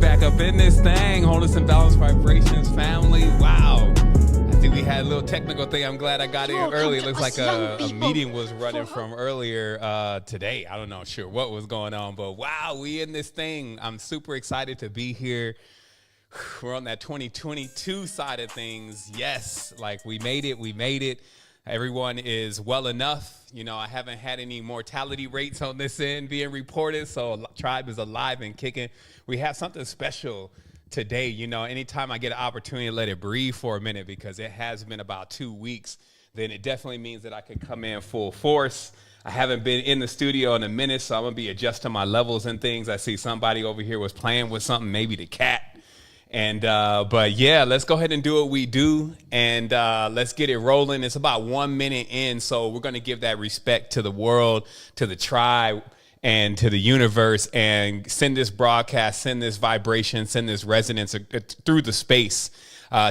back up in this thing. Wholeness and Balance Vibrations family. Wow. I think we had a little technical thing. I'm glad I got in early. It looks like a meeting was running from earlier today. I don't know sure what was going on, but wow, we in this thing. I'm super excited to be here. We're on that 2022 side of things. Yes, like we made it. Everyone is well enough. You know, I haven't had any mortality rates on this end being reported, so Tribe is alive and kicking. We have something special today. You know, anytime I get an opportunity to let it breathe for a minute, because it has been about 2 weeks, then it definitely means that I can come in full force. I haven't been in the studio in a minute, so I'm going to be adjusting my levels and things. I see somebody over here was playing with something, maybe the cat. And, but yeah, let's go ahead and do what we do, and let's get it rolling. It's about 1 minute in, so we're going to give that respect to the world, to the tribe, and to the universe, and send this broadcast, send this vibration, send this resonance through the space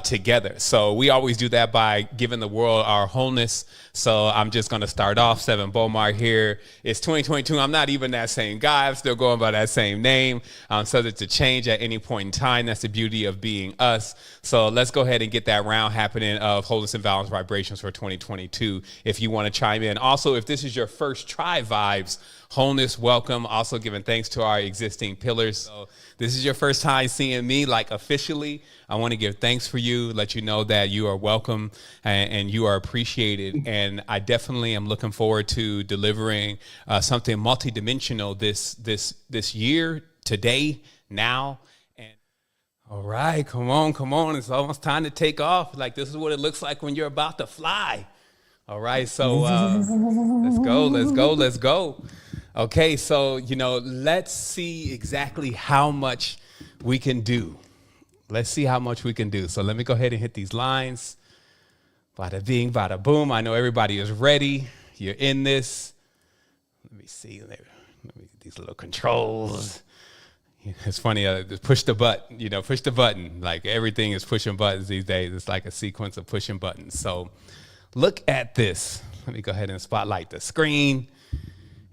together. So we always do that by giving the world our wholeness. So I'm just going to start off. Seven Bomar here. It's 2022. I'm not even that same guy. I'm still going by that same name. I'm subject to change at any point in time. That's the beauty of being us. So let's go ahead and get that round happening of Wholeness and Balance Vibrations for 2022. If you want to chime in. Also, if this is your first Tribe Vibes Wholeness, welcome. Also giving thanks to our existing pillars. So this is your first time seeing me like officially. I want to give thanks for you, let you know that you are welcome and you are appreciated. And I definitely am looking forward to delivering something multidimensional this year, today, now. And all right, come on. It's almost time to take off. Like, this is what it looks like when you're about to fly. All right, so let's go. Okay, so, you know, let's see exactly how much we can do. Let's see how much we can do. So let me go ahead and hit these lines. Bada bing, bada boom. I know everybody is ready. You're in this. Let me see. Let me get these little controls. It's funny, push the button. Like, everything is pushing buttons these days. It's like a sequence of pushing buttons. So look at this. Let me go ahead and spotlight the screen.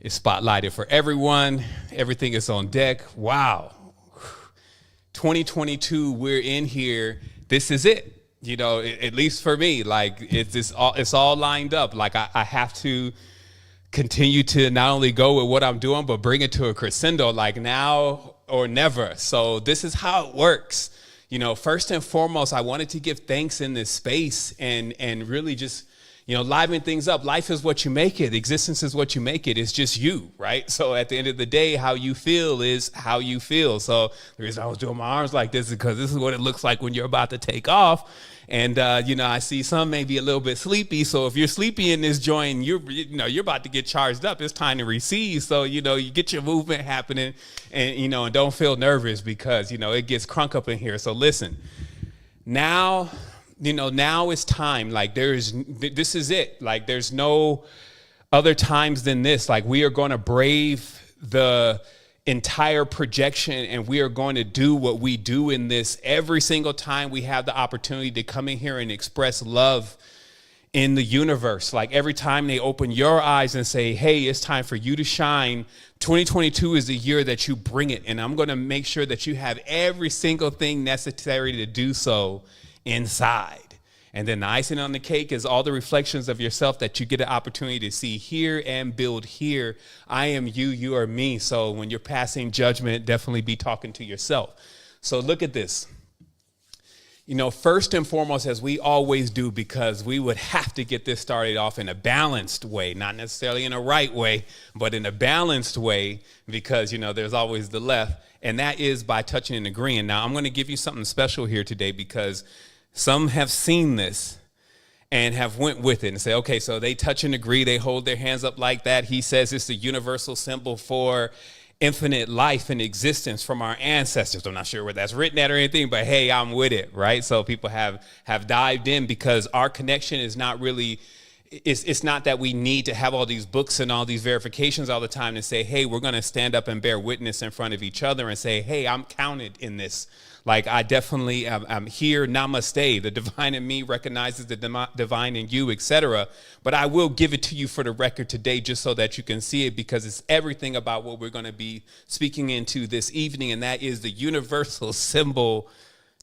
It's spotlighted for everyone. Everything is on deck. Wow. 2022, we're in here. This is it. You know, at least for me, like, it's all lined up. Like, I have to continue to not only go with what I'm doing, but bring it to a crescendo, like now or never. So this is how it works. You know, first and foremost, I wanted to give thanks in this space and really just, you know, liven things up. Life is what you make it. Existence is what you make it. It's just you, right? So at the end of the day, how you feel is how you feel. So the reason I was doing my arms like this is because this is what it looks like when you're about to take off. And, you know, I see some may be a little bit sleepy. So if you're sleepy in this joint, you're about to get charged up. It's time to receive. So, you know, you get your movement happening and, you know, and don't feel nervous because, you know, it gets crunk up in here. So listen, now it's time. Like, this is it. Like, there's no other times than this. Like, we are going to brave the entire projection, and we are going to do what we do in this every single time we have the opportunity to come in here and express love in the universe. Like, every time they open your eyes and say, hey, it's time for you to shine, 2022 is the year that you bring it. And I'm going to make sure that you have every single thing necessary to do so inside. And then the icing on the cake is all the reflections of yourself that you get an opportunity to see here and build here. I am you, you are me. So when you're passing judgment, definitely be talking to yourself. So look at this. You know, first and foremost, as we always do, because we would have to get this started off in a balanced way, not necessarily in a right way, but in a balanced way, because, you know, there's always the left. And that is by touching and agreeing. Now, I'm going to give you something special here today, because some have seen this and have went with it and say, okay, so they touch and agree. They hold their hands up like that. He says it's the universal symbol for infinite life and existence from our ancestors. I'm not sure where that's written at or anything, but hey, I'm with it, right? So people have dived in because our connection is not really it's not that we need to have all these books and all these verifications all the time to say, hey, we're going to stand up and bear witness in front of each other and say, hey, I'm counted in this. Like, I definitely I'm here. Namaste. The divine in me recognizes the divine in you, etc. But I will give it to you for the record today, just so that you can see it, because it's everything about what we're going to be speaking into this evening. And that is the universal symbol,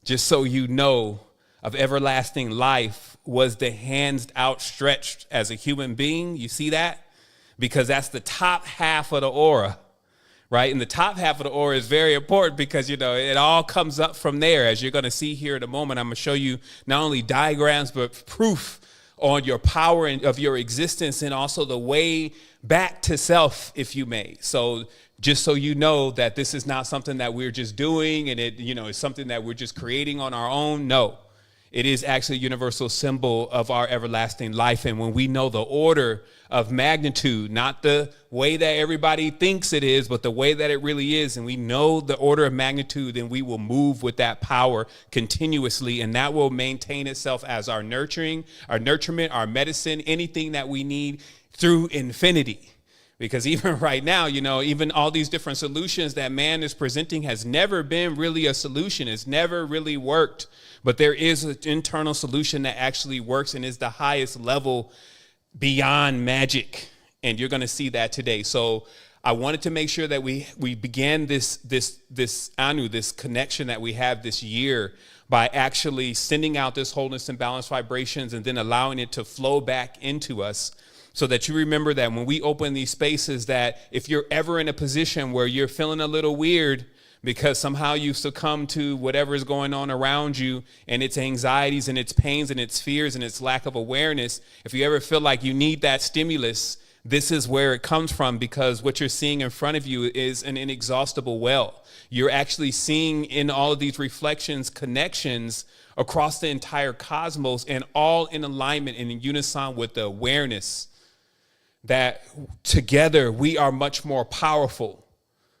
just so you know, of everlasting life was the hands outstretched as a human being. You see that? Because that's the top half of the aura, right? And the top half of the aura is very important because, it all comes up from there. As you're going to see here in a moment, I'm going to show you not only diagrams, but proof on your power and of your existence, and also the way back to self, if you may. So just so you know that this is not something that we're just doing and it's something that we're just creating on our own. No. It is actually a universal symbol of our everlasting life. And when we know the order of magnitude, not the way that everybody thinks it is, but the way that it really is, and we know the order of magnitude, then we will move with that power continuously, and that will maintain itself as our nurturing, our nurturement, our medicine, anything that we need through infinity. Because even right now, even all these different solutions that man is presenting has never been really a solution. It's never really worked. But there is an internal solution that actually works and is the highest level beyond magic. And you're going to see that today. So I wanted to make sure that we began this Anu, this connection that we have this year, by actually sending out this wholeness and balanced vibrations and then allowing it to flow back into us. So that you remember that when we open these spaces, that if you're ever in a position where you're feeling a little weird because somehow you succumb to whatever is going on around you and its anxieties and its pains and its fears and its lack of awareness, if you ever feel like you need that stimulus, this is where it comes from, because what you're seeing in front of you is an inexhaustible well. You're actually seeing in all of these reflections connections across the entire cosmos, and all in alignment and in unison with the awareness that together we are much more powerful.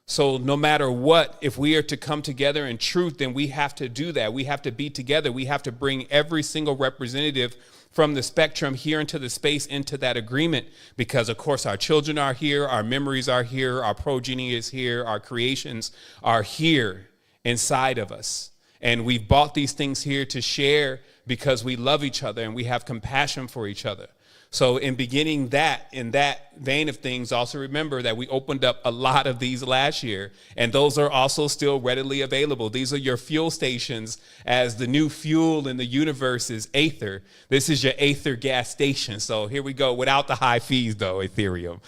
So no matter what, if we are to come together in truth, then we have to do that. We have to be together. We have to bring every single representative from the spectrum here into the space, into that agreement, because of course our children are here, our memories are here, our progeny is here, our creations are here inside of us. And we've bought these things here to share because we love each other and we have compassion for each other. So in beginning that, in that vein of things, also remember that we opened up a lot of these last year, and those are also still readily available. These are your fuel stations, as the new fuel in the universe is Aether. This is your Aether gas station. So here we go, without the high fees though, Ethereum.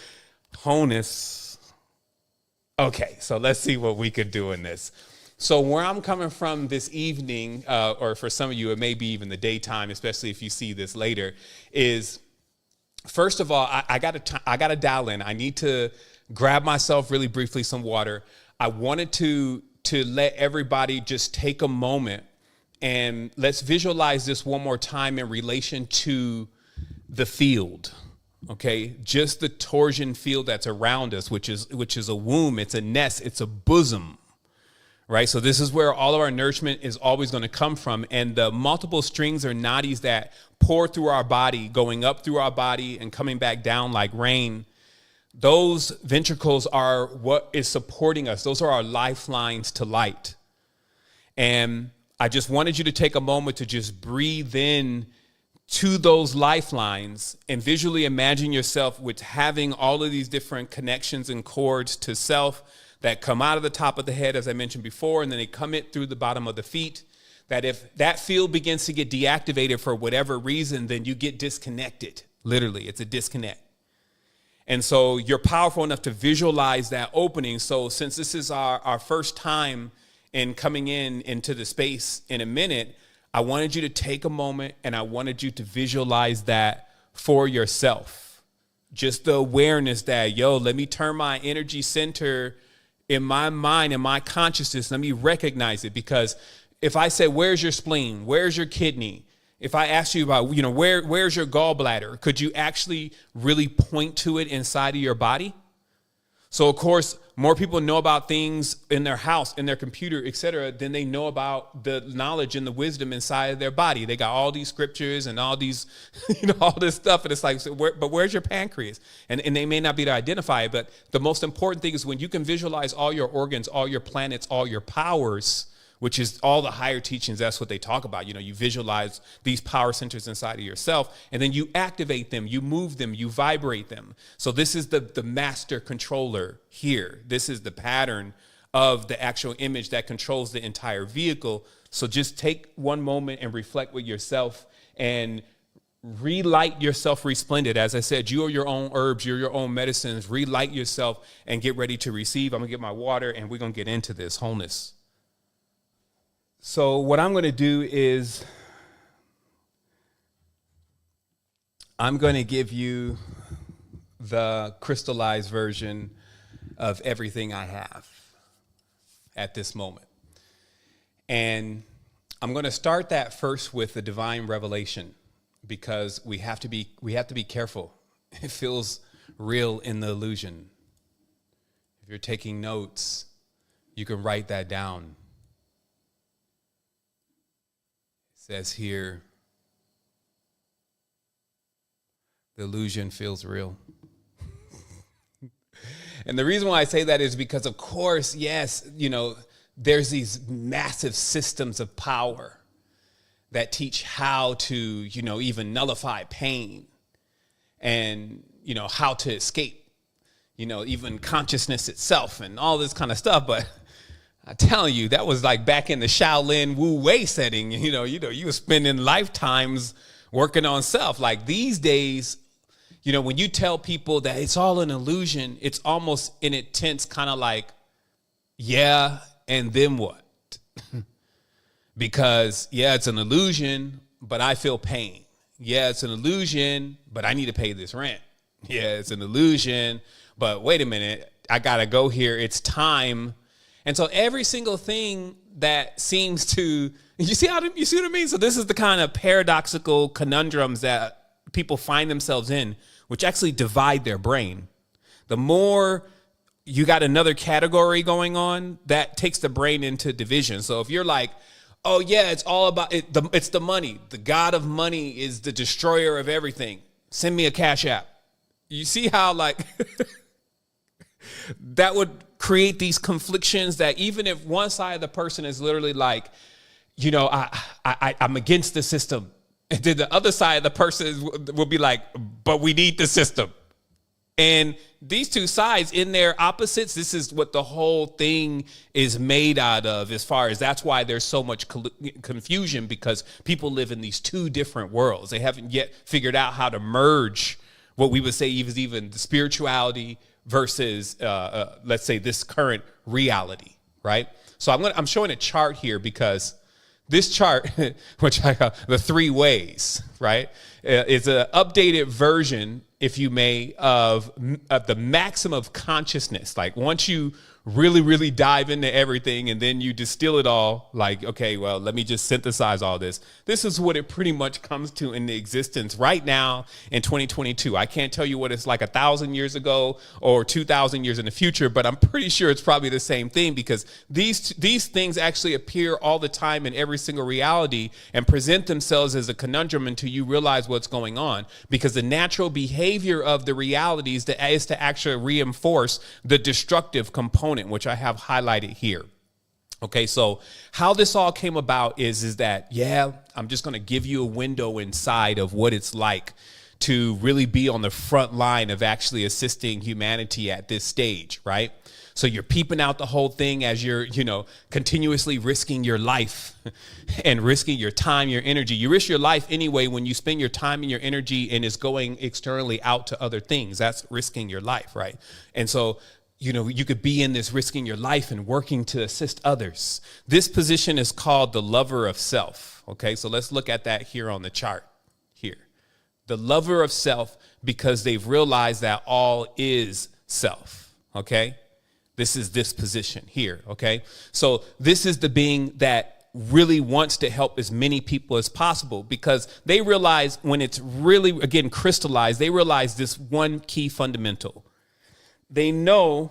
Honus. Okay, so let's see what we could do in this. So where I'm coming from this evening, or for some of you, it may be even the daytime, especially if you see this later, is first of all, I gotta dial in. I need to grab myself really briefly some water. I wanted to let everybody just take a moment and let's visualize this one more time in relation to the field. Okay, just the torsion field that's around us, which is a womb, it's a nest, it's a bosom. Right, so this is where all of our nourishment is always going to come from, and the multiple strings or nadis that pour through our body, going up through our body and coming back down like rain, those ventricles are what is supporting us. Those are our lifelines to light. And I just wanted you to take a moment to just breathe in to those lifelines and visually imagine yourself with having all of these different connections and cords to self that come out of the top of the head, as I mentioned before, and then they come in through the bottom of the feet. That if that field begins to get deactivated for whatever reason, then you get disconnected. Literally, it's a disconnect. And so you're powerful enough to visualize that opening. So since this is our first time in coming into the space in a minute, I wanted you to take a moment and I wanted you to visualize that for yourself. Just the awareness that, let me turn my energy center in my mind, in my consciousness, let me recognize it. Because if I say, where's your spleen? Where's your kidney? If I ask you about, where's your gallbladder? Could you actually really point to it inside of your body? So, of course, more people know about things in their house, in their computer, et cetera, than they know about the knowledge and the wisdom inside of their body. They got all these scriptures and all these, all this stuff. And it's like, but where's your pancreas? And they may not be to identify it. But the most important thing is when you can visualize all your organs, all your planets, all your powers, which is all the higher teachings. That's what they talk about. You visualize these power centers inside of yourself, and then you activate them, you move them, you vibrate them. So this is the master controller here. This is the pattern of the actual image that controls the entire vehicle. So just take one moment and reflect with yourself and relight yourself resplendent. As I said, you are your own herbs, you're your own medicines. Relight yourself and get ready to receive. I'm gonna get my water and we're gonna get into this wholeness. So what I'm going to do is I'm going to give you the crystallized version of everything I have at this moment. And I'm going to start that first with the divine revelation, because we have to be careful. It feels real in the illusion. If you're taking notes, you can write that down. Says here, the illusion feels real. And the reason why I say that is because, of course, yes, there's these massive systems of power that teach how to, even nullify pain and, how to escape, even consciousness itself and all this kind of stuff. But I'm telling you, that was like back in the Shaolin Wu Wei setting. You were spending lifetimes working on self. Like these days, when you tell people that it's all an illusion, it's almost in a tense kind of like, yeah, and then what? Because, yeah, it's an illusion, but I feel pain. Yeah, it's an illusion, but I need to pay this rent. Yeah, it's an illusion, but wait a minute, I got to go here. It's time. And so every single thing that seems to, you see what I mean? So this is the kind of paradoxical conundrums that people find themselves in, which actually divide their brain. The more you got another category going on, that takes the brain into division. So if you're like, oh yeah, it's all about it, it's the money. The God of money is the destroyer of everything. Send me a Cash App. You see how that would create these conflictions that even if one side of the person is literally like, I'm against the system. And then the other side of the person will be like, but we need the system. And these two sides in their opposites, this is what the whole thing is made out of, as far as that's why there's so much confusion, because people live in these two different worlds. They haven't yet figured out how to merge what we would say is even the spirituality versus, let's say, this current reality, right? So I'm showing a chart here because this chart, which I call the three ways, right, is an updated version, if you may, of the maximum of consciousness. Like once you really, really dive into everything and then you distill it all, like, okay, well, let me just synthesize all this. This is what it pretty much comes to in the existence right now in 2022. I can't tell you what it's like 1,000 years ago or 2,000 years in the future, but I'm pretty sure it's probably the same thing, because these things actually appear all the time in every single reality and present themselves as a conundrum until you realize what's going on, because the natural behavior of the realities is to actually reinforce the destructive component, which I have highlighted here. Okay, so how this all came about is that, yeah, I'm just going to give you a window inside of what it's like to really be on the front line of actually assisting humanity at this stage, right? So you're peeping out the whole thing as you're, continuously risking your life and risking your time, your energy. You risk your life anyway when you spend your time and your energy and it's going externally out to other things. That's risking your life, right? And so you could be in this risking your life and working to assist others. This position is called the lover of self. Okay, so let's look at that here on the chart here. The lover of self, because they've realized that all is self. Okay, this is this position here. Okay, so this is the being that really wants to help as many people as possible, because they realize when it's really, again, crystallized, they realize this one key fundamental. They know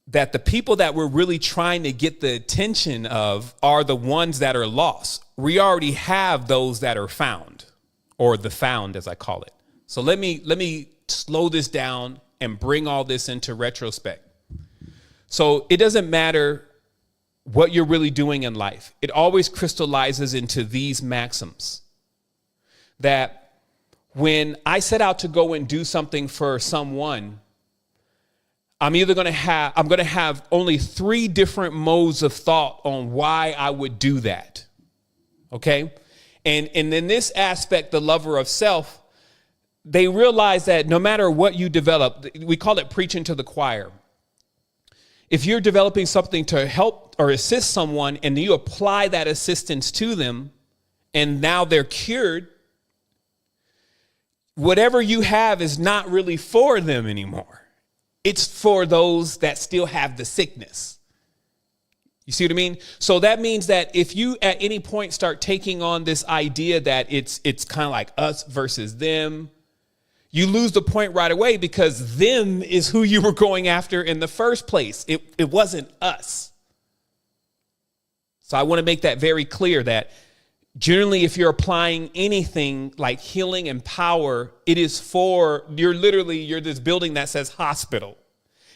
that the people that we're really trying to get the attention of are the ones that are lost. We already have those that are found, or the found, as I call it. So let me slow this down and bring all this into retrospect. So it doesn't matter what you're really doing in life. It always crystallizes into these maxims that when I set out to go and do something for someone, I'm going to have only 3 different modes of thought on why I would do that. Okay. And in this aspect, the lover of self, they realize that no matter what you develop, we call it preaching to the choir. If you're developing something to help or assist someone and you apply that assistance to them and now they're cured, whatever you have is not really for them anymore. It's for those that still have the sickness. You see what I mean? So that means that if you at any point start taking on this idea that it's kind of like us versus them, you lose the point right away, because them is who you were going after in the first place. It wasn't us. So I want to make that very clear that generally, if you're applying anything like healing and power, it is for, you're this building that says hospital,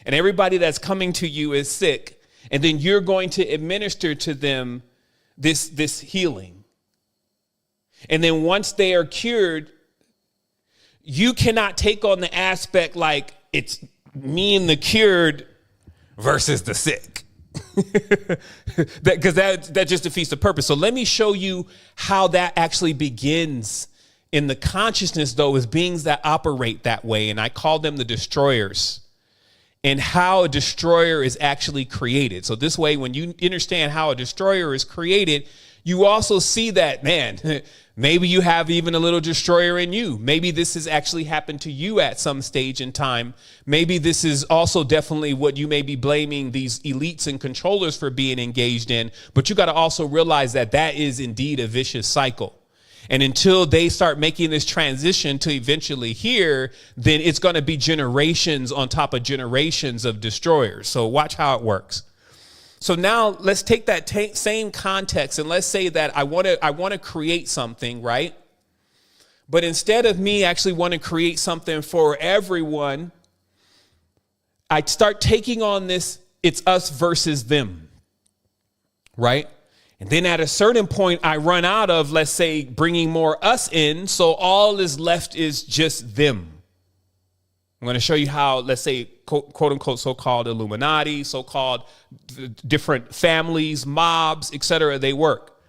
and everybody that's coming to you is sick. And then you're going to administer to them this healing. And then once they are cured, you cannot take on the aspect like it's me and the cured versus the sick. Because that just defeats the purpose. So let me show you how that actually begins in the consciousness, though, as beings that operate that way. And I call them the destroyers, and how a destroyer is actually created. So this way, when you understand how a destroyer is created, you also see that, man, maybe you have even a little destroyer in you. Maybe this has actually happened to you at some stage in time. Maybe this is also definitely what you may be blaming these elites and controllers for being engaged in. But you got to also realize that that is indeed a vicious cycle. And until they start making this transition to eventually here, then it's going to be generations on top of generations of destroyers. So watch how it works. So now let's take that same context, and let's say that I want to create something, right? But instead of me actually want to create something for everyone, I start taking on this, it's us versus them, right? And then at a certain point, I run out of, let's say, bringing more us in. So all is left is just them. I'm going to show you how, let's say, quote unquote, so-called Illuminati, so-called different families, mobs, etc. They work.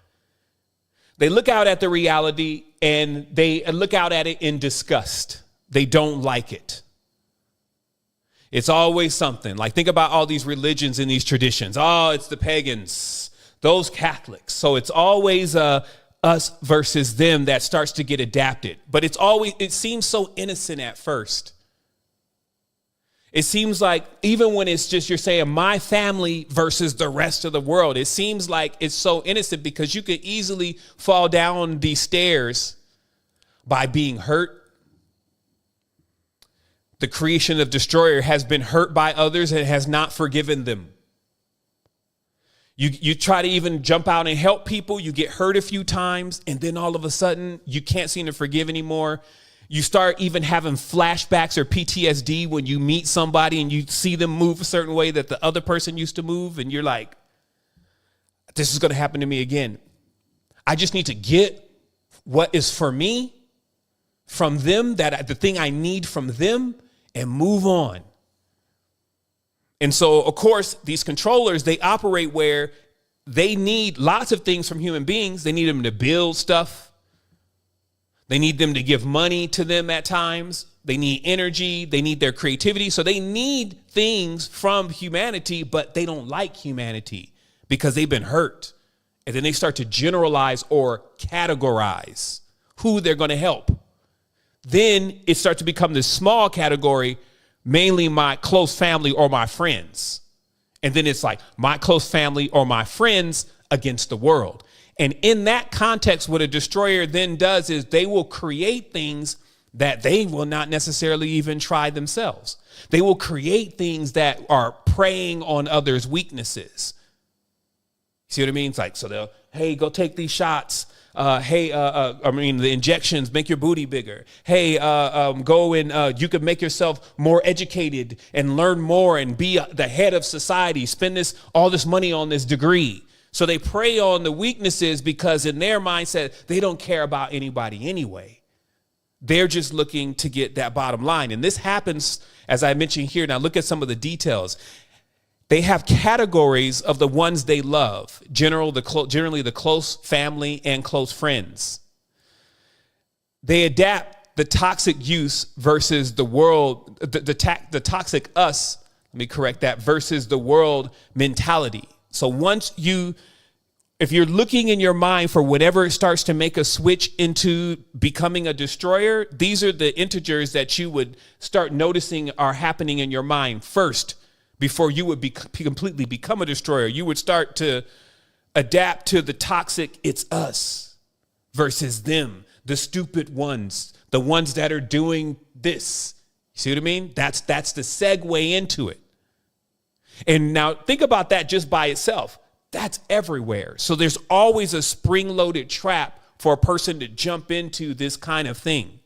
They look out at the reality and they look out at it in disgust. They don't like it. It's always something like, think about all these religions and these traditions. Oh, it's the pagans, those Catholics. So it's always us versus them that starts to get adapted. But it seems so innocent at first. It seems like even when it's just, you're saying my family versus the rest of the world, it seems like it's so innocent, because you could easily fall down these stairs by being hurt. The creation of destroyer has been hurt by others and has not forgiven them. You try to even jump out and help people. You get hurt a few times, and then all of a sudden you can't seem to forgive anymore. You start even having flashbacks or PTSD when you meet somebody and you see them move a certain way that the other person used to move. And you're like, this is going to happen to me again. I just need to get what is for me from them, the thing I need from them, and move on. And so, of course, these controllers, they operate where they need lots of things from human beings. They need them to build stuff. They need them to give money to them at times. They need energy. They need their creativity. So they need things from humanity, but they don't like humanity because they've been hurt. And then they start to generalize or categorize who they're going to help. Then it starts to become this small category, mainly my close family or my friends. And then it's like my close family or my friends against the world. And in that context, what a destroyer then does is they will create things that they will not necessarily even try themselves. They will create things that are preying on others' weaknesses. See what I mean? It's like, so they'll, hey, go take these shots. The injections make your booty bigger. Hey, go and you could make yourself more educated and learn more and be the head of society. Spend all this money on this degree. So they prey on the weaknesses because in their mindset, they don't care about anybody anyway. They're just looking to get that bottom line. And this happens, as I mentioned here. Now look at some of the details. They have categories of the ones they love, generally the close family and close friends. They adapt the toxic use versus the world, the toxic us, let me correct that, versus the world mentality. So if you're looking in your mind for whenever it starts to make a switch into becoming a destroyer, these are the integers that you would start noticing are happening in your mind first. Before you would completely become a destroyer, you would start to adapt to the toxic, it's us versus them, the stupid ones, the ones that are doing this. You see what I mean? That's the segue into it. And now think about that just by itself. That's everywhere. So there's always a spring-loaded trap for a person to jump into this kind of thing.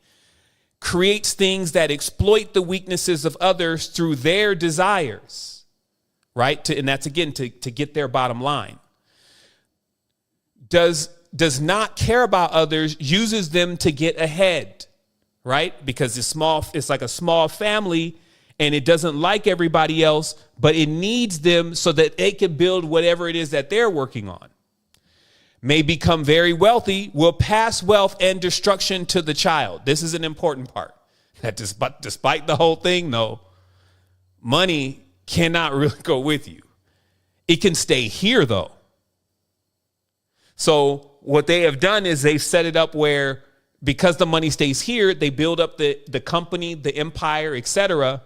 Creates things that exploit the weaknesses of others through their desires, right? And that's, again, to get their bottom line. Does not care about others, uses them to get ahead, right? Because it's like a small family and it doesn't like everybody else, but it needs them so that they can build whatever it is that they're working on. May become very wealthy, will pass wealth and destruction to the child. This is an important part. That despite the whole thing, though, money cannot really go with you. It can stay here, though. So what they have done is they've set it up where, because the money stays here, they build up the company, the empire, etc.,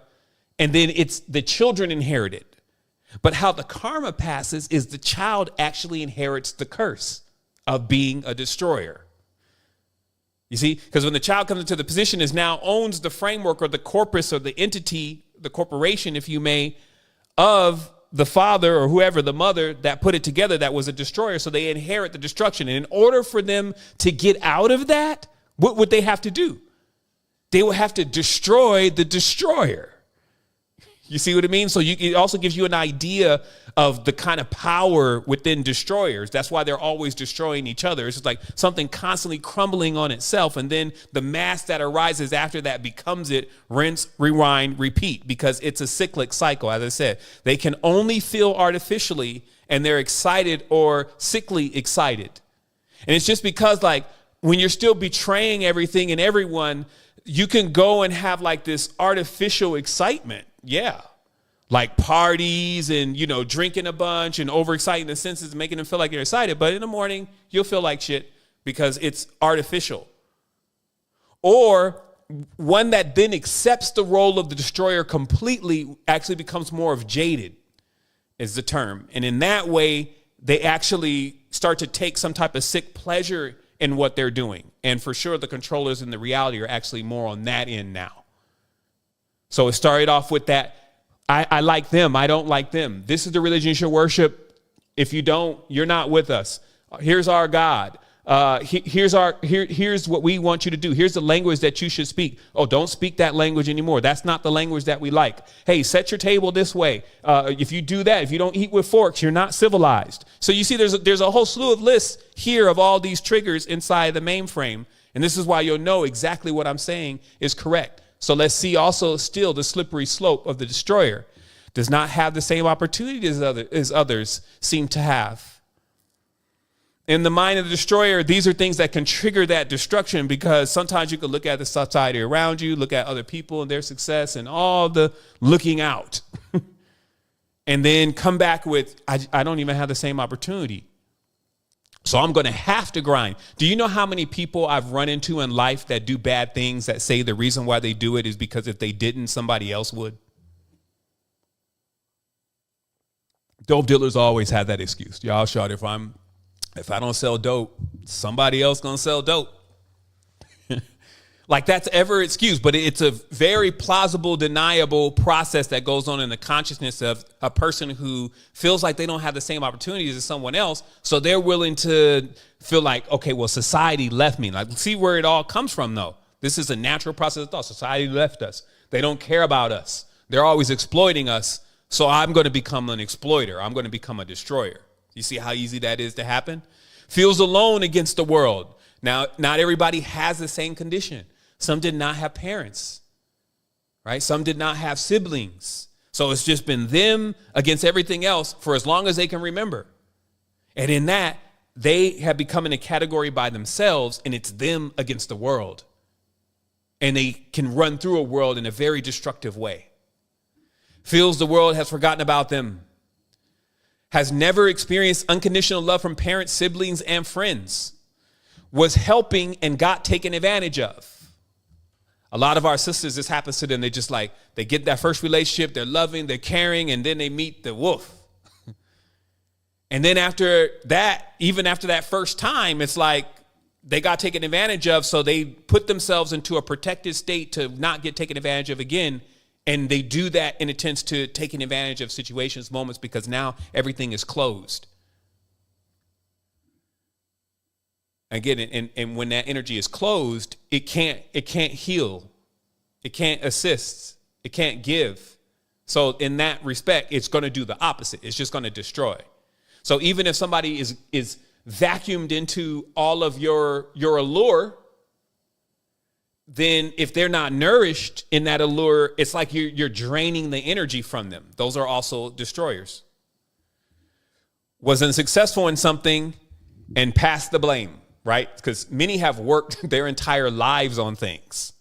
and then it's the children inherit it. But how the karma passes is the child actually inherits the curse of being a destroyer. You see, because when the child comes into the position, is now owns the framework or the corpus or the entity, the corporation, if you may, of the father or whoever, the mother that put it together, that was a destroyer. So they inherit the destruction. And in order for them to get out of that, what would they have to do? They would have to destroy the destroyer. You see what I mean? So it also gives you an idea of the kind of power within destroyers. That's why they're always destroying each other. It's just like something constantly crumbling on itself. And then the mass that arises after that becomes it, rinse, rewind, repeat, because it's a cyclic cycle. As I said, they can only feel artificially and they're excited or sickly excited. And it's just because, like, when you're still betraying everything and everyone, you can go and have like this artificial excitement. Yeah. Like parties and, drinking a bunch and overexciting the senses, making them feel like you're excited. But in the morning, you'll feel like shit because it's artificial. Or one that then accepts the role of the destroyer completely actually becomes more of jaded, is the term. And in that way, they actually start to take some type of sick pleasure in what they're doing. And for sure, the controllers in the reality are actually more on that end now. So it started off with that. I like them. I don't like them. This is the religion you should worship. If you don't, you're not with us. Here's our God. Here's what we want you to do. Here's the language that you should speak. Oh, don't speak that language anymore. That's not the language that we like. Hey, set your table this way. If you do that, if you don't eat with forks, you're not civilized. So you see, there's a whole slew of lists here of all these triggers inside the mainframe. And this is why you'll know exactly what I'm saying is correct. So let's see also still the slippery slope of the destroyer. Does not have the same opportunity as others seem to have. In the mind of the destroyer, these are things that can trigger that destruction, because sometimes you can look at the society around you, look at other people and their success and all the looking out, and then come back with, I don't even have the same opportunity. So I'm going to have to grind. Do you know how many people I've run into in life that do bad things that say the reason why they do it is because if they didn't, somebody else would? Dope dealers always have that excuse. Y'all shot, if I don't sell dope, somebody else going to sell dope. Like that's ever excused, but it's a very plausible, deniable process that goes on in the consciousness of a person who feels like they don't have the same opportunities as someone else. So they're willing to feel like, okay, well, society left me. Like, see where it all comes from, though. This is a natural process of thought. Society left us. They don't care about us. They're always exploiting us. So I'm going to become an exploiter. I'm going to become a destroyer. You see how easy that is to happen? Feels alone against the world. Now, not everybody has the same condition. Some did not have parents, right? Some did not have siblings. So it's just been them against everything else for as long as they can remember. And in that, they have become in a category by themselves, and it's them against the world. And they can run through a world in a very destructive way. Feels the world has forgotten about them. Has never experienced unconditional love from parents, siblings, and friends. Was helping and got taken advantage of. A lot of our sisters, this happens to them. They just like, they get that first relationship, they're loving, they're caring, and then they meet the wolf. And then after that, even after that first time, it's like they got taken advantage of. So they put themselves into a protected state to not get taken advantage of again. And they do that in attempts to taking advantage of situations, moments, because now everything is closed. Again, and when that energy is closed, it can't heal. It can't assist. It can't give. So in that respect, it's going to do the opposite. It's just going to destroy. So even if somebody is vacuumed into all of your allure, then if they're not nourished in that allure, it's like you're draining the energy from them. Those are also destroyers. Was unsuccessful in something and passed the blame. Right? Because many have worked their entire lives on things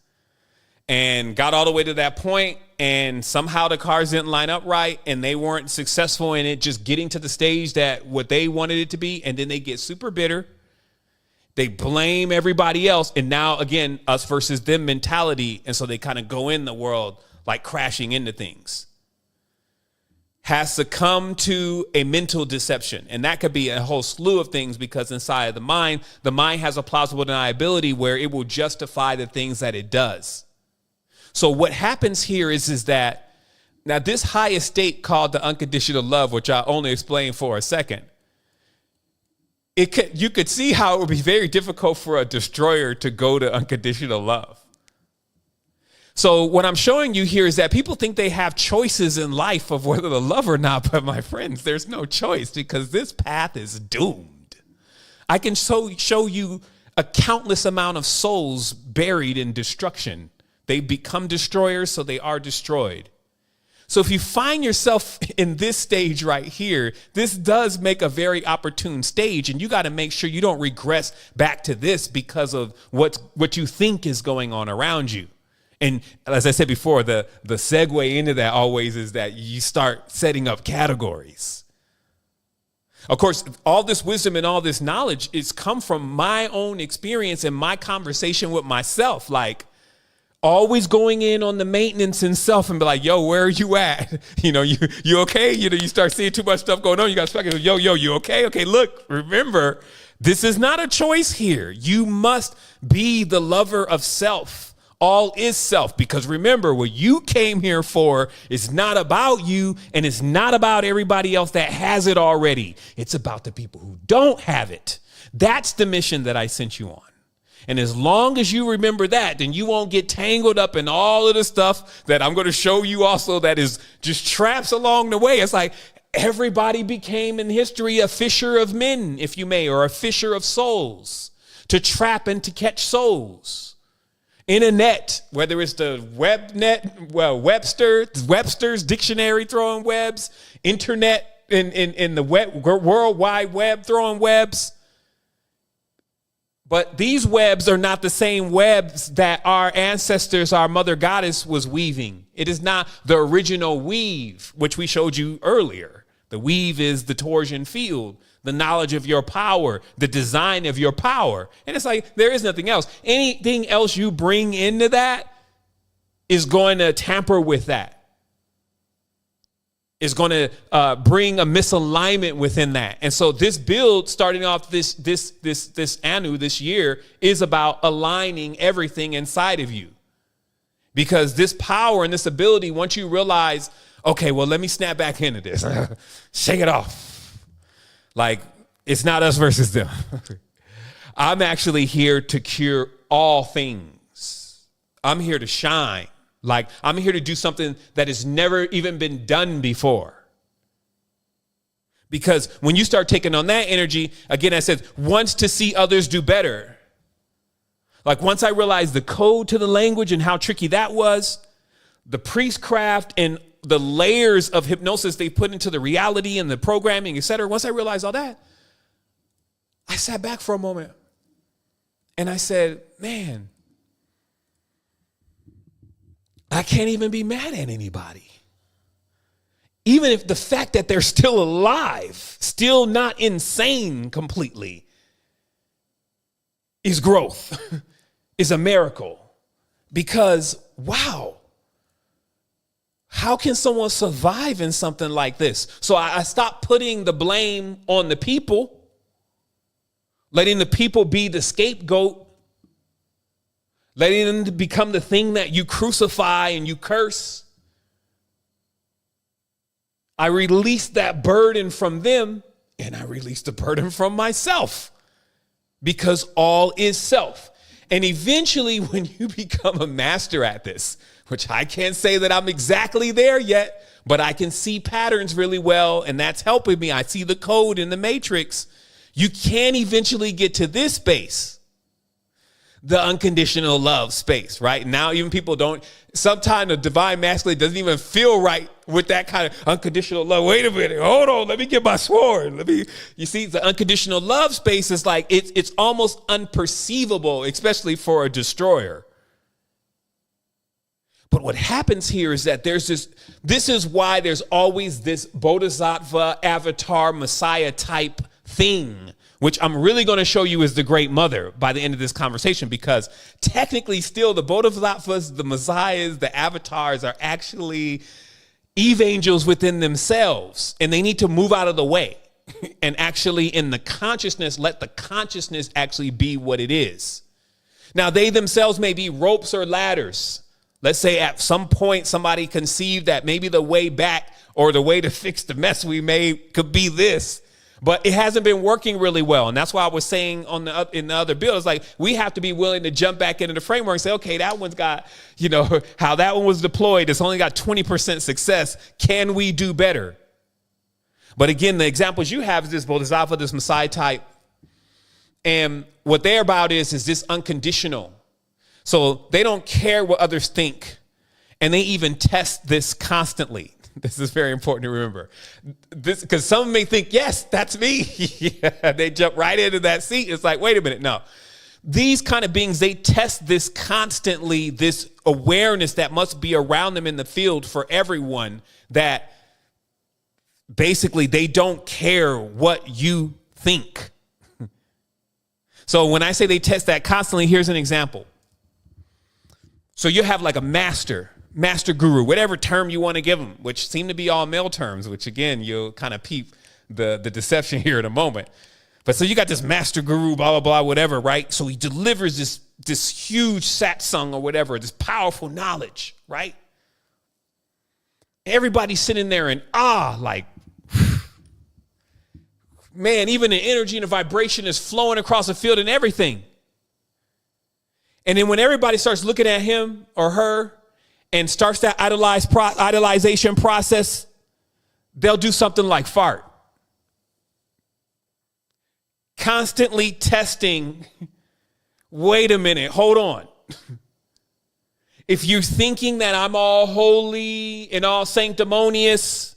and got all the way to that point, and somehow the cards didn't line up right and they weren't successful in it just getting to the stage that what they wanted it to be. And then they get super bitter. They blame everybody else. And now, again, us versus them mentality. And so they kind of go in the world like crashing into things. Has succumbed to a mental deception. And that could be a whole slew of things, because inside of the mind has a plausible deniability where it will justify the things that it does. So what happens here is that now this highest state called the unconditional love, which I only explained for a second, you could see how it would be very difficult for a destroyer to go to unconditional love. So what I'm showing you here is that people think they have choices in life of whether to love or not. But my friends, there's no choice, because this path is doomed. I can show you a countless amount of souls buried in destruction. They become destroyers, so they are destroyed. So if you find yourself in this stage right here, this does make a very opportune stage. And you got to make sure you don't regress back to this because of what you think is going on around you. And as I said before, the segue into that always is that you start setting up categories. Of course, all this wisdom and all this knowledge is come from my own experience and my conversation with myself. Like always going in on the maintenance and self and be like, yo, where are you at? You okay? You start seeing too much stuff going on. You got to yo, you okay? Okay, look, remember, this is not a choice here. You must be the lover of self. All is self, because remember, what you came here for is not about you, and it's not about everybody else that has it already. It's about the people who don't have it. That's the mission that I sent you on. And as long as you remember that, then you won't get tangled up in all of the stuff that I'm going to show you also that is just traps along the way. It's like everybody became in history a fisher of men, if you may, or a fisher of souls, to trap and to catch souls. In a net, whether it's the web net, Webster's dictionary throwing webs, internet in the World Wide Web throwing webs. But these webs are not the same webs that our ancestors, our mother goddess, was weaving. It is not the original weave, which we showed you earlier. The weave is the torsion field, the knowledge of your power, the design of your power. And it's like, there is nothing else. Anything else you bring into that is going to tamper with that. is going to bring a misalignment within that. And so this build, starting off this Anu this year, is about aligning everything inside of you. Because this power and this ability, once you realize, okay, well, let me snap back into this, shake it off. Like, it's not us versus them. I'm actually here to cure all things. I'm here to shine. Like, I'm here to do something that has never even been done before. Because when you start taking on that energy, again, I said, wants to see others do better. Like, once I realized the code to the language and how tricky that was, the priestcraft and the layers of hypnosis they put into the reality and the programming, et cetera. Once I realized all that, I sat back for a moment and I said, man, I can't even be mad at anybody. Even if the fact that they're still alive, still not insane completely, is growth, is a miracle. Because, wow, how can someone survive in something like this? So I stopped putting the blame on the people, letting the people be the scapegoat, letting them become the thing that you crucify and you curse. I released that burden from them, and I released the burden from myself, because all is self. And eventually, when you become a master at this, which I can't say that I'm exactly there yet, but I can see patterns really well, and that's helping me. I see the code in the matrix. You can eventually get to this space, the unconditional love space, right? Now, even people don't, sometimes the divine masculine doesn't even feel right with that kind of unconditional love. Wait a minute, hold on, let me get my sword. You see, the unconditional love space is like, it's almost unperceivable, especially for a destroyer. But what happens here is that this is why there's always this bodhisattva, avatar, messiah type thing, which I'm really going to show you is the great mother by the end of this conversation, because technically still the bodhisattvas, the messiahs, the avatars are actually evangels within themselves, and they need to move out of the way and actually in the consciousness, let the consciousness actually be what it is. Now, they themselves may be ropes or ladders. Let's say at some point somebody conceived that maybe the way back or the way to fix the mess we made could be this, but it hasn't been working really well. And that's why I was saying in the other bill, it's like we have to be willing to jump back into the framework and say, okay, that one's got, how that one was deployed, it's only got 20% success. Can we do better? But again, the examples you have is this bodhisattva, this messiah type. And what they're about is this unconditional. So they don't care what others think. And they even test this constantly. This is very important to remember. This, because some may think, yes, that's me. Yeah, they jump right into that seat. It's like, wait a minute, no. These kind of beings, they test this constantly, this awareness that must be around them in the field for everyone, that basically they don't care what you think. So when I say they test that constantly, here's an example. So you have like a master guru, whatever term you want to give them, which seem to be all male terms, which again, you'll kind of peep the deception here in a moment. But so you got this master guru, blah, blah, blah, whatever, right? So he delivers this huge satsang or whatever, this powerful knowledge, right? Everybody's sitting there in awe, like, man, even the energy and the vibration is flowing across the field and everything. And then when everybody starts looking at him or her and starts that idolization process, they'll do something like fart. Constantly testing, wait a minute, hold on. If you're thinking that I'm all holy and all sanctimonious,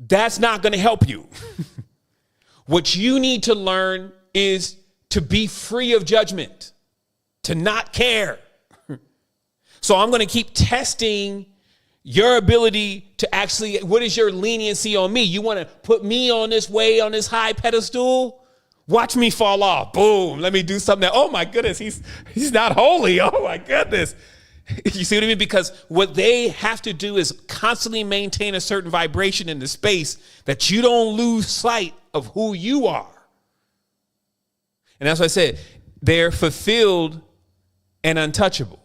that's not going to help you. What you need to learn is to be free of judgment, to not care. So I'm going to keep testing your ability to actually, what is your leniency on me? You want to put me on this way, on this high pedestal? Watch me fall off. Boom. Let me do something that, oh my goodness, he's not holy. Oh my goodness. You see what I mean? Because what they have to do is constantly maintain a certain vibration in the space that you don't lose sight of who you are. And that's why I said they're fulfilled and untouchable.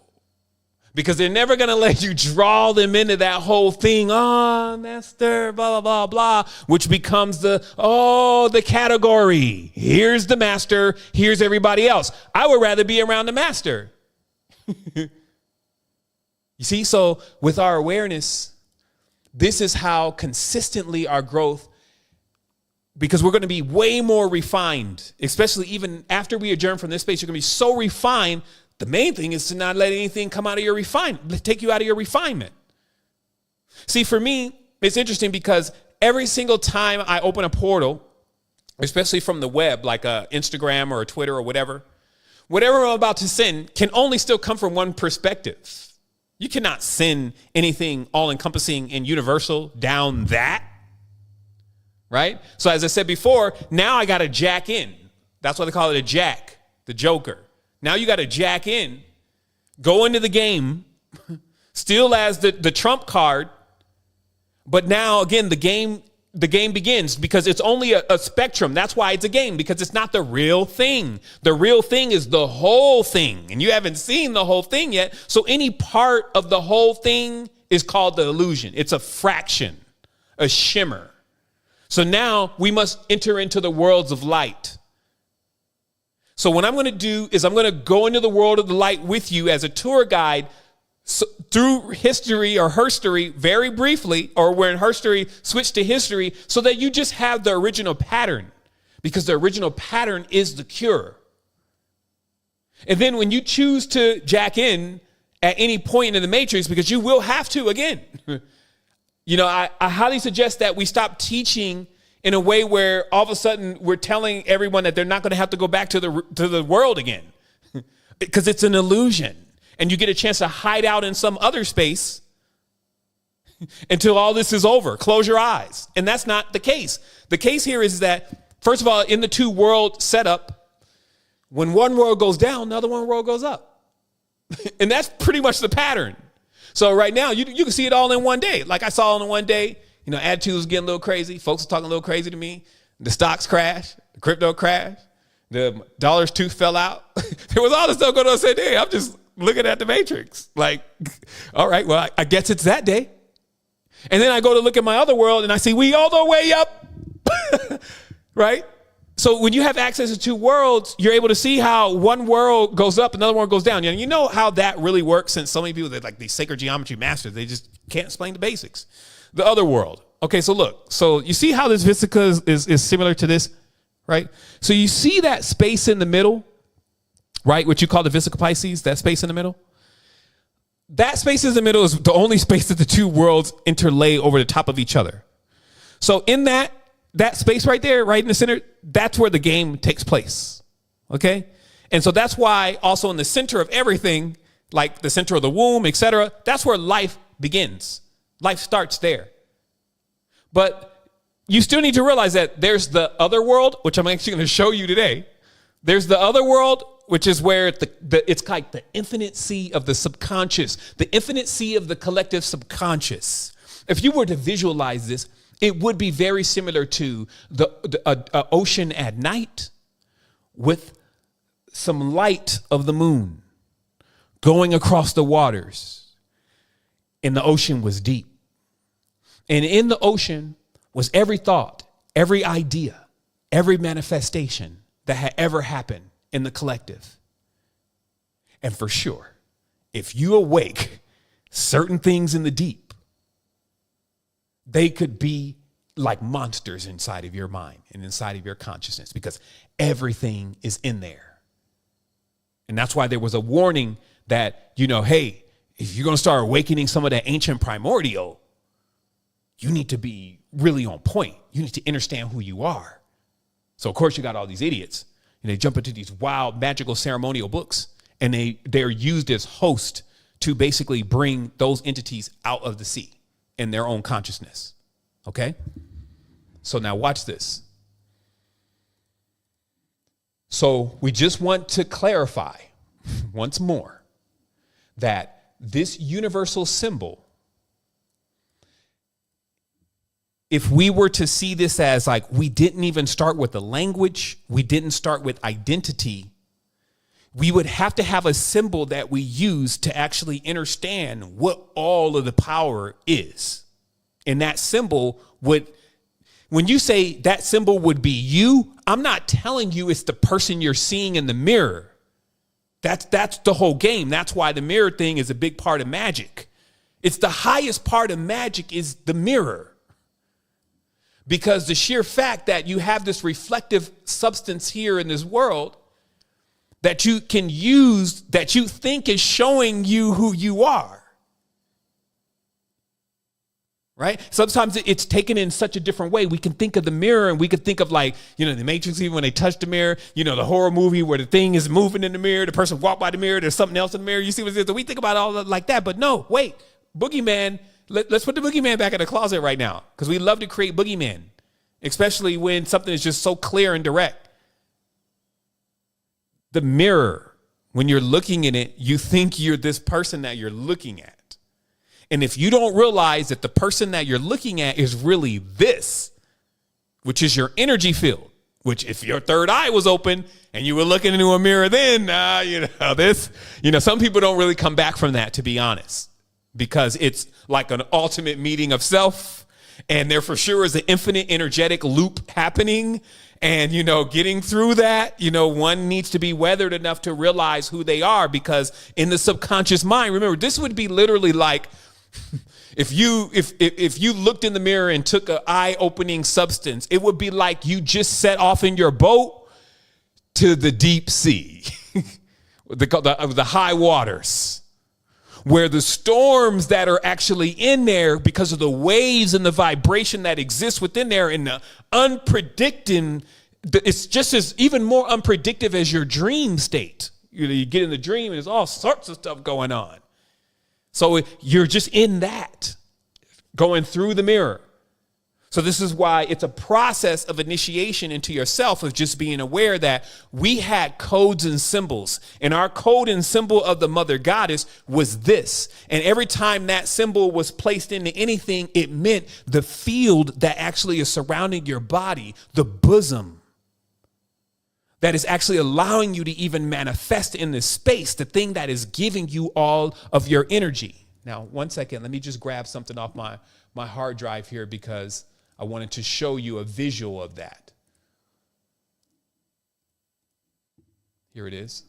Because they're never going to let you draw them into that whole thing. Oh, master, blah, blah, blah, blah, which becomes the category. Here's the master. Here's everybody else. I would rather be around the master. You see, so with our awareness, this is how consistently our growth, because we're going to be way more refined, especially even after we adjourn from this space, you're going to be so refined. The main thing is to not let anything come out of your refinement, take you out of your refinement. See, for me, it's interesting because every single time I open a portal, especially from the web, like Instagram or Twitter or whatever I'm about to send can only still come from one perspective. You cannot send anything all-encompassing and universal down that, right? So as I said before, now I got to jack in. That's why they call it a jack, the joker. Now you got to jack in, go into the game, still as the trump card, but now, again, the game begins because it's only a spectrum. That's why it's a game, because it's not the real thing. The real thing is the whole thing, and you haven't seen the whole thing yet. So any part of the whole thing is called the illusion. It's a fraction, a shimmer. So now we must enter into the worlds of light. So what I'm going to do is I'm going to go into the world of the light with you as a tour guide, so through history or herstory very briefly, or when herstory switched to history, so that you just have the original pattern, because the original pattern is the cure. And then when you choose to jack in at any point in the matrix, because you will have to again, I highly suggest that we stop teaching in a way where all of a sudden we're telling everyone that they're not going to have to go back to the world again, because it's an illusion. And you get a chance to hide out in some other space until all this is over. Close your eyes. And that's not the case. The case here is that, first of all, in the two world setup, when one world goes down, the other one world goes up. And that's pretty much the pattern. So right now, you can see it all in one day. Like I saw it in one day, attitude was getting a little crazy. Folks were talking a little crazy to me. The stocks crashed. The crypto crashed. The dollar's tooth fell out. There was all this stuff going on. I said, hey, I'm just looking at the matrix. Like, all right, well, I guess it's that day. And then I go to look at my other world and I see we all the way up. Right? So when you have access to two worlds, you're able to see how one world goes up, another world goes down. You know how that really works, since so many people, they're like these sacred geometry masters, they just can't explain the basics. The other world. Okay, so look. So you see how this Vesica is similar to this, right? So you see that space in the middle, right? What you call the Vesica Pisces, that space in the middle. That space in the middle is the only space that the two worlds interlay over the top of each other. So in that space right there, right in the center, that's where the game takes place. Okay? And so that's why also in the center of everything, like the center of the womb, etc., that's where life begins. Life starts there. But you still need to realize that there's the other world, which I'm actually going to show you today. There's the other world, which is where it's like the infinite sea of the subconscious, the infinite sea of the collective subconscious. If you were to visualize this, it would be very similar to the ocean at night with some light of the moon going across the waters, and the ocean was deep. And in the ocean was every thought, every idea, every manifestation that had ever happened in the collective. And for sure, if you awake certain things in the deep, they could be like monsters inside of your mind and inside of your consciousness, because everything is in there. And that's why there was a warning that, hey, if you're going to start awakening some of that ancient primordial, you need to be really on point. You need to understand who you are. So, of course, you got all these idiots. And they jump into these wild, magical ceremonial books, and they're used as hosts to basically bring those entities out of the sea in their own consciousness. Okay? So now watch this. So we just want to clarify once more that this universal symbol, if we were to see this as like, we didn't even start with the language, we didn't start with identity, we would have to have a symbol that we use to actually understand what all of the power is. And that symbol would, when you say that symbol would be you, I'm not telling you it's the person you're seeing in the mirror. That's the whole game. That's why the mirror thing is a big part of magic. It's the highest part of magic is the mirror. Because the sheer fact that you have this reflective substance here in this world that you can use, that you think is showing you who you are. Right? Sometimes it's taken in such a different way. We can think of the mirror and we could think of like, the Matrix, even when they touch the mirror, the horror movie where the thing is moving in the mirror, the person walked by the mirror, there's something else in the mirror. You see what it is? We think about all like that, but no, wait, boogeyman, let's put the boogeyman back in the closet right now because we love to create boogeymen, especially when something is just so clear and direct. The mirror, when you're looking in it, you think you're this person that you're looking at. And if you don't realize that the person that you're looking at is really this, which is your energy field, which if your third eye was open and you were looking into a mirror, then, some people don't really come back from that, to be honest, because it's like an ultimate meeting of self. And there for sure is an infinite energetic loop happening. And, getting through that, one needs to be weathered enough to realize who they are, because in the subconscious mind, remember, this would be literally like if you looked in the mirror and took an eye-opening substance, it would be like you just set off in your boat to the deep sea, the high waters, where the storms that are actually in there because of the waves and the vibration that exists within there and the unpredicting, it's just as even more unpredictable as your dream state. You get in the dream and there's all sorts of stuff going on. So you're just in that, going through the mirror. So this is why it's a process of initiation into yourself, of just being aware that we had codes and symbols, and our code and symbol of the mother goddess was this. And every time that symbol was placed into anything, it meant the field that actually is surrounding your body, the bosom, that is actually allowing you to even manifest in this space, the thing that is giving you all of your energy. Now, 1 second, let me just grab something off my hard drive here because I wanted to show you a visual of that. Here it is.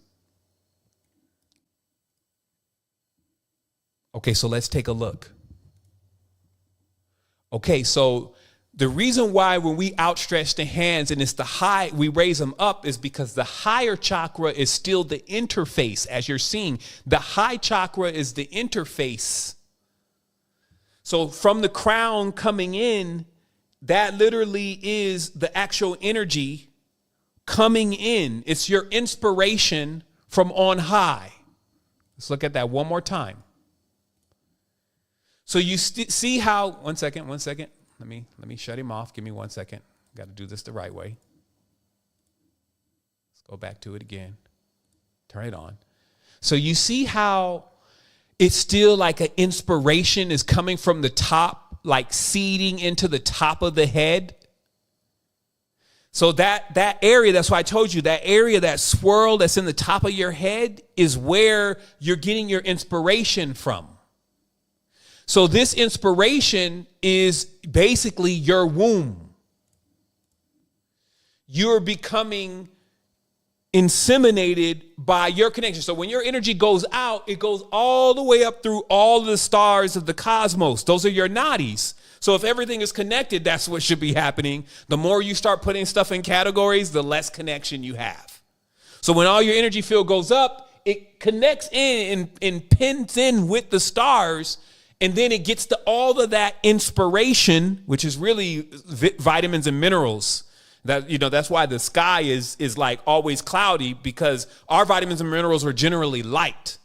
Okay, so let's take a look. Okay, so the reason why when we outstretch the hands and it's the high, we raise them up is because the higher chakra is still the interface, as you're seeing. The high chakra is the interface. So from the crown coming in, that literally is the actual energy coming in. It's your inspiration from on high. Let's look at that one more time. So you see how, one second. Let me shut him off. Give me 1 second. Got to do this the right way. Let's go back to it again. Turn it on. So you see how it's still like an inspiration is coming from the top, like seeding into the top of the head. So that area, that's why I told you, that area, that swirl that's in the top of your head is where you're getting your inspiration from. So this inspiration is basically your womb. You're becoming inseminated by your connection. So when your energy goes out, it goes all the way up through all the stars of the cosmos. Those are your nadis. So if everything is connected, that's what should be happening. The more you start putting stuff in categories, the less connection you have. So when all your energy field goes up, it connects in and pins in with the stars. And then it gets to all of that inspiration, which is really vitamins and minerals. That's why the sky is like always cloudy, because our vitamins and minerals are generally light.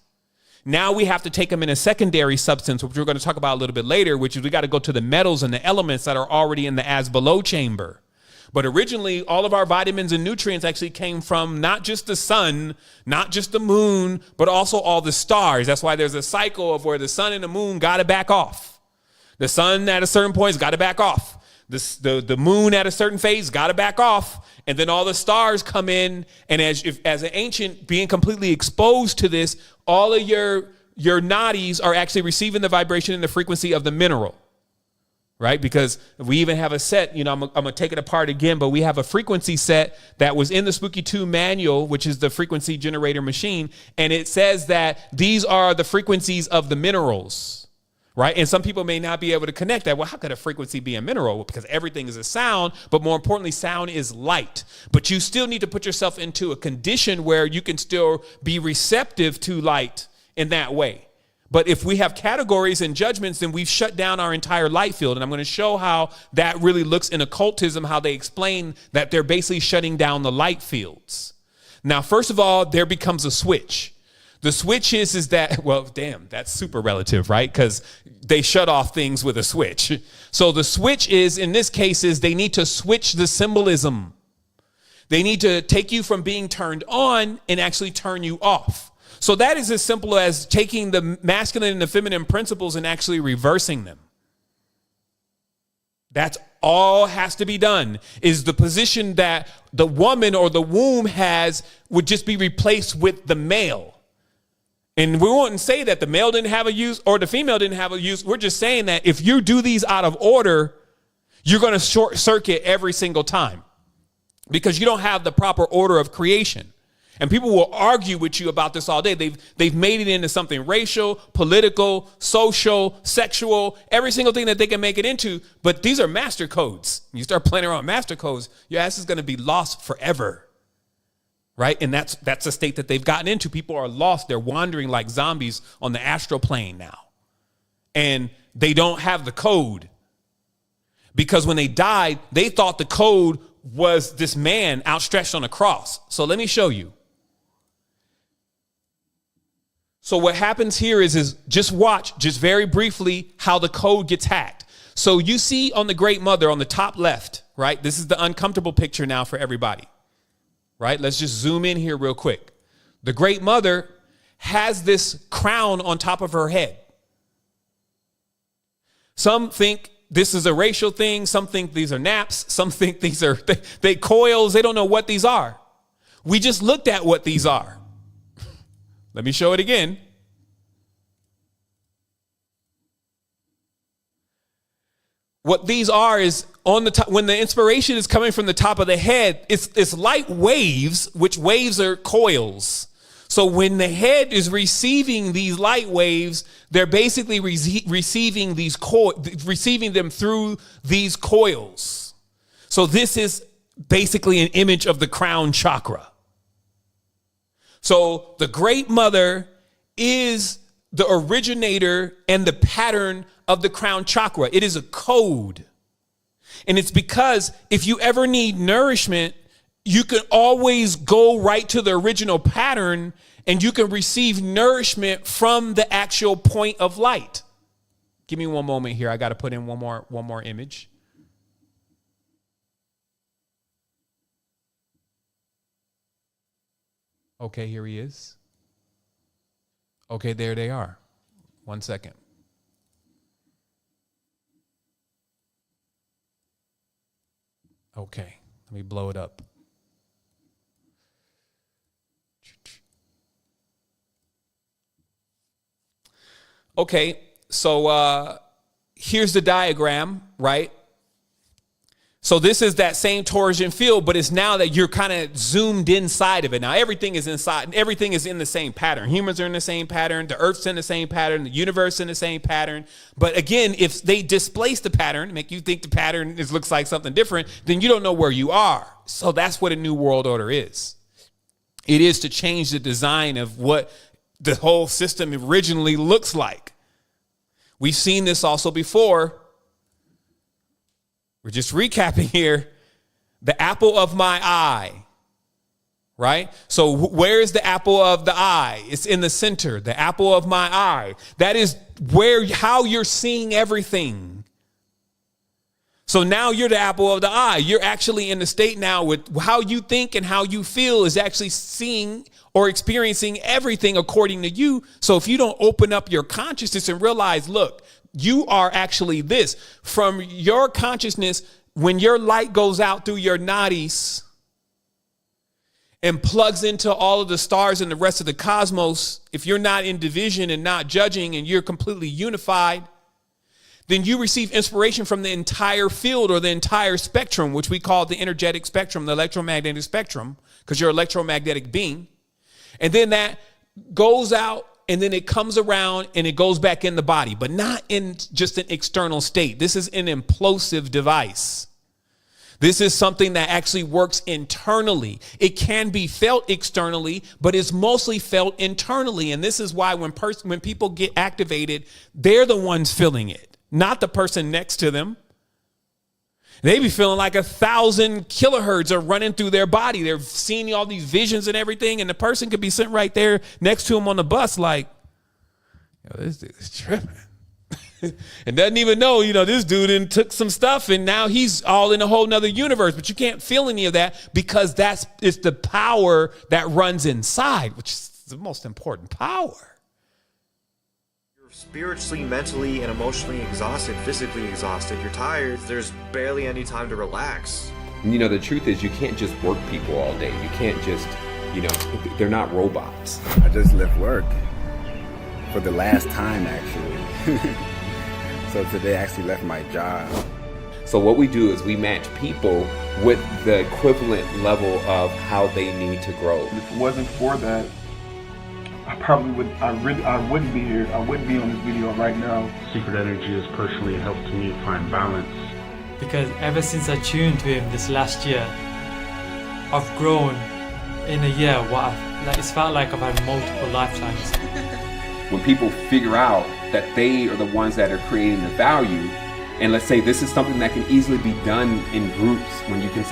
Now we have to take them in a secondary substance, which we're going to talk about a little bit later, which is we got to go to the metals and the elements that are already in the as below chamber. But originally, all of our vitamins and nutrients actually came from not just the sun, not just the moon, but also all the stars. That's why there's a cycle of where the sun and the moon got to back off. The sun at a certain point has got to back off. The moon at a certain phase got to back off. And then all the stars come in. And as an ancient being completely exposed to this, all of your nadis are actually receiving the vibration and the frequency of the mineral. Right? Because we even have a set, I'm going to take it apart again, but we have a frequency set that was in the Spooky 2 manual, which is the frequency generator machine. And it says that these are the frequencies of the minerals, right? And some people may not be able to connect that. Well, how could a frequency be a mineral? Because everything is a sound, but more importantly, sound is light. But you still need to put yourself into a condition where you can still be receptive to light in that way. But if we have categories and judgments, then we've shut down our entire light field. And I'm going to show how that really looks in occultism, how they explain that they're basically shutting down the light fields. Now, first of all, there becomes a switch. The switch is that, well, damn, that's super relative, right? Because they shut off things with a switch. So the switch is, in this case, is they need to switch the symbolism. They need to take you from being turned on and actually turn you off. So that is as simple as taking the masculine and the feminine principles and actually reversing them. That's all has to be done, is the position that the woman or the womb has would just be replaced with the male. And we wouldn't say that the male didn't have a use or the female didn't have a use. We're just saying that if you do these out of order, you're going to short circuit every single time because you don't have the proper order of creation. And people will argue with you about this all day. They've made it into something racial, political, social, sexual, every single thing that they can make it into. But these are master codes. You start playing around with master codes, your ass is going to be lost forever. Right? And that's a state that they've gotten into. People are lost. They're wandering like zombies on the astral plane now. And they don't have the code. Because when they died, they thought the code was this man outstretched on a cross. So let me show you. So what happens here is just watch, just very briefly, how the code gets hacked. So you see on the Great Mother on the top left, right? This is the uncomfortable picture now for everybody, right? Let's just zoom in here real quick. The Great Mother has this crown on top of her head. Some think this is a racial thing. Some think these are naps. Some think these are they coils. They don't know what these are. We just looked at what these are. Let me show it again. What these are is on the top, when the inspiration is coming from the top of the head, it's light waves, which waves are coils. So when the head is receiving these light waves, they're basically receiving them through these coils. So this is basically an image of the crown chakra. So the Great Mother is the originator and the pattern of the crown chakra. It is a code. And it's because if you ever need nourishment, you can always go right to the original pattern and you can receive nourishment from the actual point of light. Give me one moment here. I got to put in one more image. Okay, here he is. Okay, there they are. 1 second. Okay, let me blow it up. Okay, so here's the diagram, right? So this is that same torsion field, but it's now that you're kind of zoomed inside of it. Now everything is inside, everything is in the same pattern. Humans are in the same pattern, the earth's in the same pattern, the universe in the same pattern. But again, if they displace the pattern, make you think the pattern looks like something different, then you don't know where you are. So that's what a new world order is. It is to change the design of what the whole system originally looks like. We've seen this also before. We're just recapping here. The apple of my eye, right? So where's the apple of the eye? It's in the center, the apple of my eye. That is how you're seeing everything. So now you're the apple of the eye. You're actually in the state now with how you think and how you feel is actually seeing or experiencing everything according to you. So if you don't open up your consciousness and realize, look, you are actually this from your consciousness, when your light goes out through your nadis and plugs into all of the stars and the rest of the cosmos, if you're not in division and not judging and you're completely unified, then you receive inspiration from the entire field or the entire spectrum, which we call the energetic spectrum, the electromagnetic spectrum, because you're an electromagnetic being. And then that goes out and then it comes around and it goes back in the body, but not in just an external state. This is an implosive device. This is something that actually works internally. It can be felt externally, but it's mostly felt internally. And this is why when people get activated, they're the ones feeling it, not the person next to them. They be feeling like 1,000 kilohertz are running through their body. They're seeing all these visions and everything. And the person could be sitting right there next to them on the bus like, yo, this dude is tripping. And doesn't even know, this dude took some stuff and now he's all in a whole nother universe. But you can't feel any of that because it's the power that runs inside, which is the most important power. You're spiritually, mentally, and emotionally exhausted, physically exhausted. You're tired. There's barely any time to relax. The truth is you can't just work people all day. You can't just, they're not robots. I just left work for the last time, actually. So today I actually left my job. So what we do is we match people with the equivalent level of how they need to grow. If it wasn't for that, I wouldn't be here. I wouldn't be on this video right now. Secret Energy has personally helped me find balance. Because ever since I tuned to him this last year, I've grown in a year. It's felt like I've had multiple lifetimes. When people figure out that they are the ones that are creating the value, and let's say this is something that can easily be done in groups, when you can say,